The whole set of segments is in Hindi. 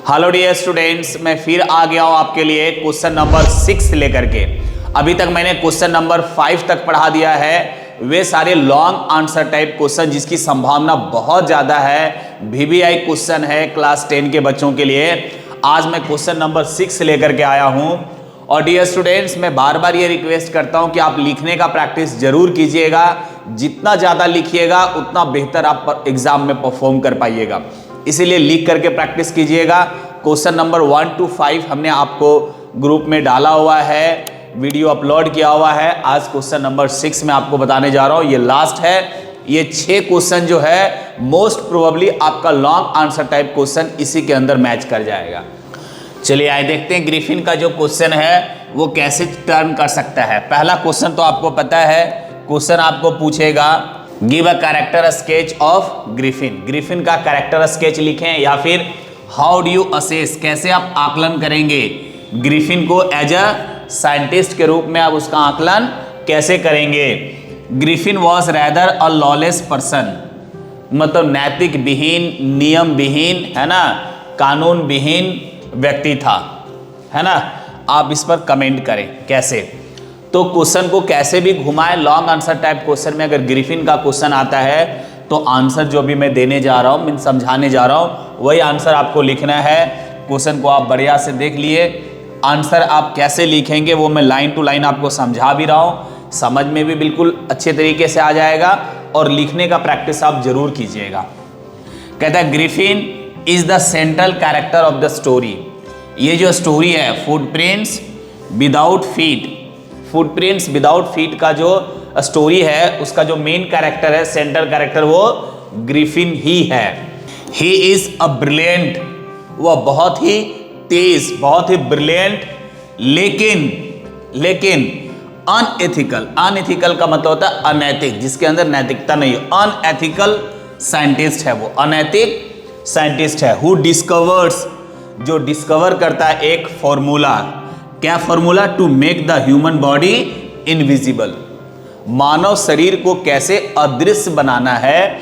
हेलो डियर स्टूडेंट्स, मैं फिर आ गया हूं आपके लिए क्वेश्चन नंबर 6 लेकर के। अभी तक मैंने क्वेश्चन नंबर 5 तक पढ़ा दिया है। वे सारे लॉन्ग आंसर टाइप क्वेश्चन जिसकी संभावना बहुत ज़्यादा है, वीवीआई क्वेश्चन है क्लास 10 के बच्चों के लिए। आज मैं क्वेश्चन नंबर 6 लेकर के आया हूं। और डियर स्टूडेंट्स, मैं बार बार ये रिक्वेस्ट करता हूं कि आप लिखने का प्रैक्टिस जरूर कीजिएगा। जितना ज़्यादा लिखिएगा उतना बेहतर आप एग्जाम में परफॉर्म कर पाइएगा, इसीलिए लिख करके प्रैक्टिस कीजिएगा। क्वेश्चन नंबर 1 to 5 हमने आपको ग्रुप में डाला हुआ है, वीडियो अपलोड किया हुआ है। आज क्वेश्चन नंबर 6 में आपको बताने जा रहा हूं, ये लास्ट है। ये 6 क्वेश्चन जो है मोस्ट प्रोबेबली आपका लॉन्ग आंसर टाइप क्वेश्चन इसी के अंदर मैच कर जाएगा। चलिए आइए देखते हैं ग्रिफिन का जो क्वेश्चन है वो कैसे टर्न कर सकता है। पहला क्वेश्चन तो आपको पता है, क्वेश्चन आपको पूछेगा give a character sketch of Griffin. Griffin का कैरेक्टर स्केच लिखें, या फिर हाउ डू यू असेस, कैसे आप आकलन करेंगे ग्रिफिन को एज अ साइंटिस्ट के रूप में आप उसका आकलन कैसे करेंगे। Griffin was rather a lawless person, मतलब नैतिक विहीन, नियम विहीन, है ना, कानून विहीन व्यक्ति था, है ना। आप इस पर कमेंट करें कैसे। तो क्वेश्चन को कैसे भी घुमाएं, लॉन्ग आंसर टाइप क्वेश्चन में अगर ग्रिफिन का क्वेश्चन आता है तो आंसर जो भी मैं देने जा रहा हूँ, मैं समझाने जा रहा हूँ, वही आंसर आपको लिखना है। क्वेश्चन को आप बढ़िया से देख लिए, आंसर आप कैसे लिखेंगे वो मैं लाइन टू लाइन आपको समझा भी रहा हूँ। समझ में भी बिल्कुल अच्छे तरीके से आ जाएगा और लिखने का प्रैक्टिस आप जरूर कीजिएगा। कहता है Griffin is the central character of the story. ये जो स्टोरी है footprints without feet, footprints without feet का जो स्टोरी है उसका जो मेन कैरेक्टर है, सेंट्रल कैरेक्टर, वो ग्रिफिन ही है। ही इज अ ब्रिलियंट, वह बहुत ही तेज, बहुत ही ब्रिलियंट, लेकिन अनएथिकल। अनएथिकल का मतलब होता है अनैतिक, जिसके अंदर नैतिकता नहीं है। अनएथिकल साइंटिस्ट है वो, अनैतिक साइंटिस्ट है। हु डिस्कवर्स, जो डिस्कवर करता है एक फॉर्मूला। क्या formula? To make the human body invisible. मानव शरीर को कैसे अदृश्य बनाना है,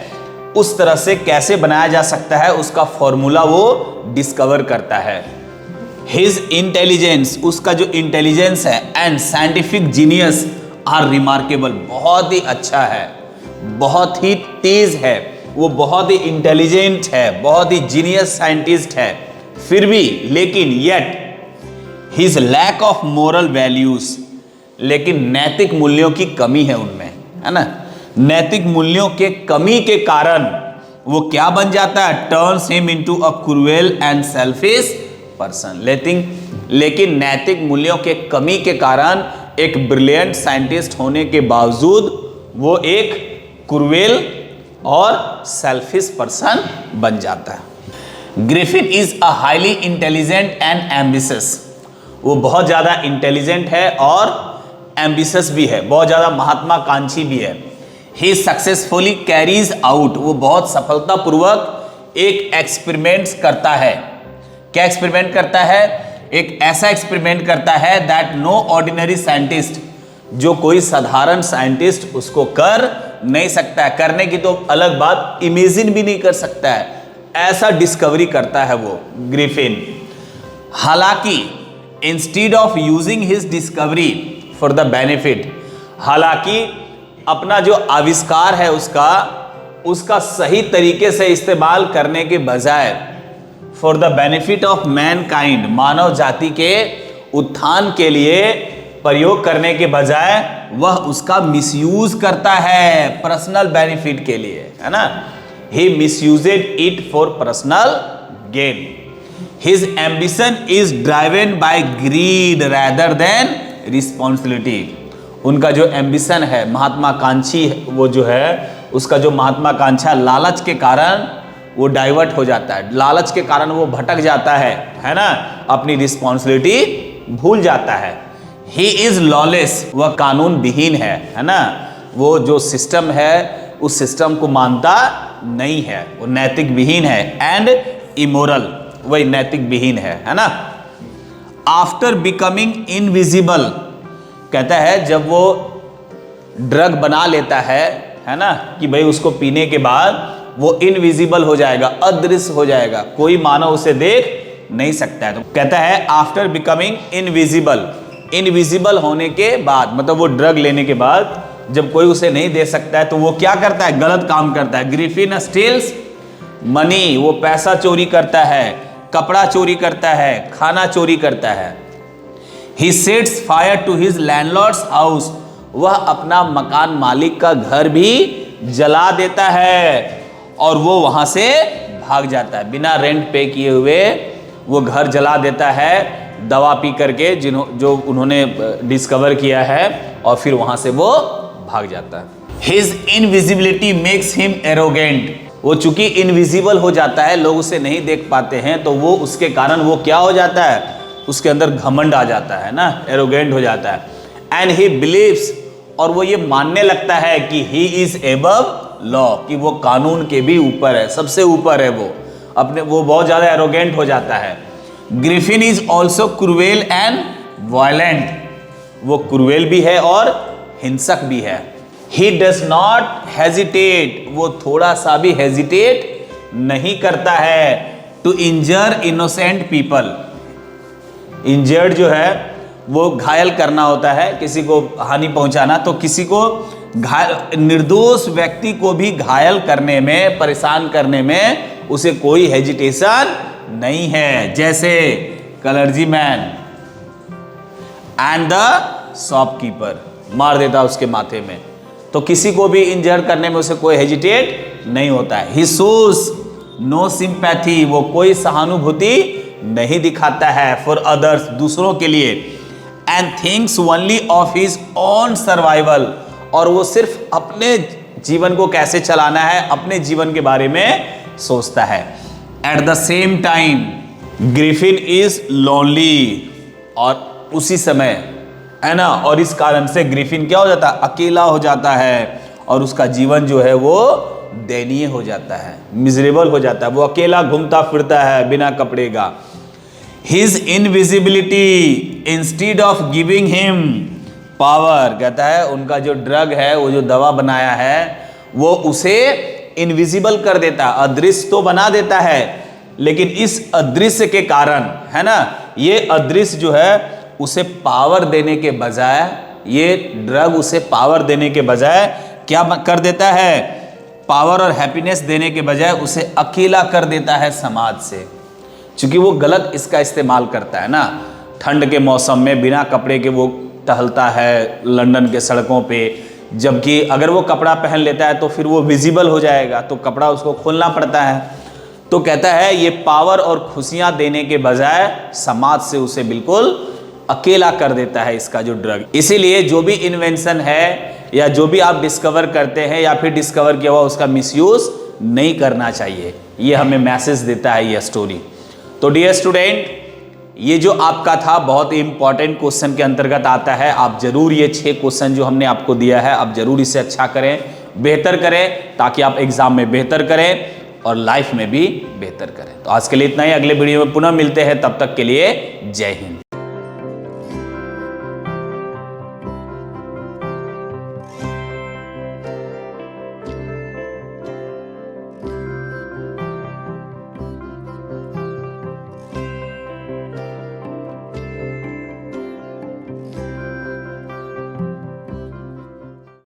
उस तरह से कैसे बनाया जा सकता है, उसका फॉर्मूला वो डिस्कवर करता है। हिज इंटेलिजेंस, उसका जो इंटेलिजेंस है, and scientific genius are remarkable, बहुत ही अच्छा है, बहुत ही तेज है, वो बहुत ही इंटेलिजेंट है, बहुत ही जीनियस साइंटिस्ट है। फिर भी, लेकिन yet his lack of moral values, लेकिन नैतिक मूल्यों की कमी है उनमें, है ना। नैतिक मूल्यों के कमी के कारण वो क्या बन जाता है? Turns him into a cruel and selfish person. लेकिन नैतिक मूल्यों के कमी के कारण एक ब्रिलियंट साइंटिस्ट होने के बावजूद वो एक क्रूएल और सेल्फिश पर्सन बन जाता है। Griffin is a highly intelligent and ambitious, वो बहुत ज़्यादा इंटेलिजेंट है और एम्बिशियस भी है, बहुत ज़्यादा महात्माकांक्षी भी है। ही सक्सेसफुली कैरीज आउट, वो बहुत सफलतापूर्वक एक एक्सपेरिमेंट्स करता है। क्या एक्सपेरिमेंट करता है? एक ऐसा एक्सपेरिमेंट करता है दैट नो ऑर्डिनरी साइंटिस्ट, जो कोई साधारण साइंटिस्ट उसको कर नहीं सकता है। करने की तो अलग बात, इमेजिन भी नहीं कर सकता है, ऐसा डिस्कवरी करता है वो ग्रिफिन। हालांकि instead of using his discovery for the benefit, हालांकि अपना जो आविष्कार है उसका सही तरीके से इस्तेमाल करने के बजाय for the benefit of mankind, मानव जाति के उत्थान के लिए प्रयोग करने के बजाय वह उसका मिसयूज करता है पर्सनल बेनिफिट के लिए, है ना। He misused it for personal gain. His ambition is driven by greed rather than responsibility. उनका जो एम्बिशन है, महात्माकांक्षी, वो जो है उसका जो महात्माकांक्षा, लालच के कारण वो डाइवर्ट हो जाता है, लालच के कारण वो भटक जाता है ना, अपनी रिस्पॉन्सिबिलिटी भूल जाता है। ही इज लॉलेस, वह कानून विहीन है ना, वो जो सिस्टम है उस सिस्टम को मानता नहीं है, वो नैतिक विहीन है। एंड इमोरल, वही नैतिक विहीन है ना। आफ्टर बिकमिंग इनविजिबल, कहता है जब वो ड्रग बना लेता है ना, कि भाई उसको पीने के बाद वो इनविजिबल हो जाएगा, अदृश्य हो जाएगा, कोई मानव उसे देख नहीं सकता है। तो कहता है आफ्टर बिकमिंग इनविजिबल, इनविजिबल होने के बाद, मतलब वो ड्रग लेने के बाद जब कोई उसे नहीं दे सकता है तो वो क्या करता है, गलत काम करता है। ग्रिफिन स्टील्स मनी, वो पैसा चोरी करता है, कपड़ा चोरी करता है, खाना चोरी करता है। He sets fire to his landlord's house, वह अपना मकान मालिक का घर भी जला देता है और वो वहां से भाग जाता है। बिना रेंट पे किए हुए वो घर जला देता है, दवा पी करके जो उन्होंने डिस्कवर किया है, और फिर वहां से वो भाग जाता है। His invisibility makes him arrogant, वो चूंकि इनविजिबल हो जाता है, लोग उसे नहीं देख पाते हैं, तो वो उसके कारण वो क्या हो जाता है, उसके अंदर घमंड आ जाता है ना, एरोगेंट हो जाता है। एंड ही बिलीव्स, और वो ये मानने लगता है कि ही इज एबव लॉ, कि वो कानून के भी ऊपर है, सबसे ऊपर है वो, अपने वो बहुत ज्यादा एरोगेंट हो जाता है। Griffin is also cruel and violent, वो क्रूएल भी है और हिंसक भी है। ही डज नॉट हेजिटेट, वो थोड़ा सा भी हेजिटेट नहीं करता है to injure innocent people. Injured जो है वो घायल करना होता है, किसी को हानि पहुंचाना, तो किसी को घायल, निर्दोष व्यक्ति को भी घायल करने में, परेशान करने में उसे कोई हेजिटेशन नहीं है। जैसे कलर्जी मैन एंड द शॉपकीपर, मार देता उसके माथे में, तो किसी को भी इंजर करने में उसे कोई हेजिटेट नहीं होता है। ही शोज नो सिंपैथी, वो कोई सहानुभूति नहीं दिखाता है फॉर अदर्स, दूसरों के लिए। And thinks only of his own survival, और वो सिर्फ अपने जीवन को कैसे चलाना है, अपने जीवन के बारे में सोचता है। At the same time Griffin is lonely, और उसी समय है ना, और इस कारण से ग्रिफिन क्या हो जाता है, अकेला हो जाता है, और उसका जीवन जो है वो दयनीय हो जाता है, मिजरेबल हो जाता है, वो अकेला घूमता फिरता है बिना कपड़े का। His invisibility instead of giving him power, कहता है उनका जो ड्रग है, वो जो दवा बनाया है, वो उसे इनविजिबल कर देता है, अदृश्य तो बना देता है, लेकिन इस अदृश्य के कारण, है ना, ये अदृश्य जो है उसे पावर देने के बजाय, ये ड्रग उसे पावर देने के बजाय क्या कर देता है, पावर और हैप्पीनेस देने के बजाय उसे अकेला कर देता है समाज से, क्योंकि वो गलत इसका इस्तेमाल करता है ना। ठंड के मौसम में बिना कपड़े के वो टहलता है लंदन के सड़कों पे, जबकि अगर वो कपड़ा पहन लेता है तो फिर वो विजिबल हो जाएगा, तो कपड़ा उसको खोलना पड़ता है। तो कहता है ये पावर और खुशियां देने के बजाय समाज से उसे बिल्कुल अकेला कर देता है इसका जो ड्रग। इसीलिए जो भी इन्वेंशन है या जो भी आप डिस्कवर करते हैं या फिर डिस्कवर किया हुआ, उसका मिसयूज नहीं करना चाहिए, ये हमें मैसेज देता है ये स्टोरी। तो डियर स्टूडेंट, ये जो आपका था बहुत ही इंपॉर्टेंट क्वेश्चन के अंतर्गत आता है। आप जरूर ये 6 क्वेश्चन जो हमने आपको दिया है, आप जरूर इसे अच्छा करें, बेहतर करें, ताकि आप एग्जाम में बेहतर करें और लाइफ में भी बेहतर करें। तो आज के लिए इतना ही, अगले वीडियो में पुनः मिलते हैं, तब तक के लिए जय हिंद।